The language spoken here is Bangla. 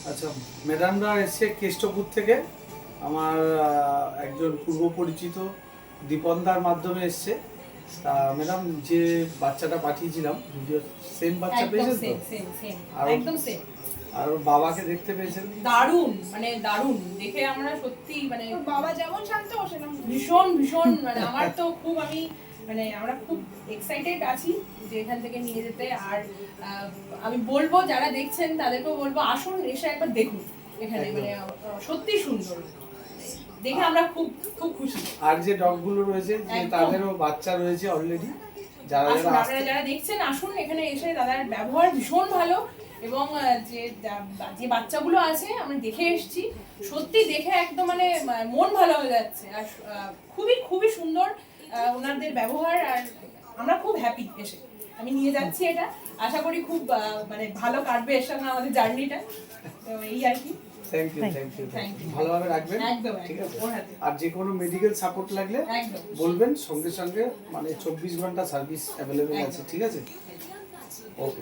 আচ্ছা, ম্যাডামরা এসে কেষ্টপুর থেকে আমার একজন পূর্ব পরিচিত দীপনদার মাধ্যমে এসছে। তা ম্যাডাম যে বাচ্চাটা পাঠিয়েছিলাম ভিডিও সেম বাচ্চা পেয়েছেন তো? একদম সেম। আর ওর বাবাকে দেখতে পেয়েছেন? দারুণ, মানে দারুণ দেখে আমরা সত্যি মানে বাবা যেমন শান্ত ও সেরকম ভীষণ ভীষণ মানে আমার তো খুব মানে আমরা খুব এক্সাইটেড আছি যে এখান থেকে নিয়ে যেতে। আর আমি বলবো যারা দেখছেন তাদেরকেও বলবো আসুন, এসে একবার দেখুন এখানে, মানে সত্যি সুন্দর দেখে আমরা খুব খুব খুশি। আর যে ডগগুলো রয়েছে যে তাদেরও বাচ্চা রয়েছে অলরেডি। যারা আসুন, আপনারা যারা দেখছেন আসুন এখানে এসে, দাদার ব্যবহার ভীষণ ভালো। এবং যে বাচ্চাগুলো আছে আমি দেখে এসেছি, সত্যি দেখে একদম মানে মন ভালো হয়ে যাচ্ছে। আর খুবই খুবই সুন্দর ওনাদের ব্যবহার। আর আমরা খুব হ্যাপি এসে, আমি নিয়ে যাচ্ছি এটা, আশা করি খুব মানে ভালো কাটবে এর সঙ্গে আমাদের জার্নিটা। তো এই আর কি। Thank you. ভালোভাবে রাখবেন, একদম ঠিক আছে? ওর হাতে। আর যে কোনো মেডিকেল সাপোর্ট লাগলে একদম বলবেন, সঙ্গে সঙ্গে মানে 24 ঘন্টা সার্ভিস অ্যাভেলেবেল আছে, ঠিক আছে? ওকে।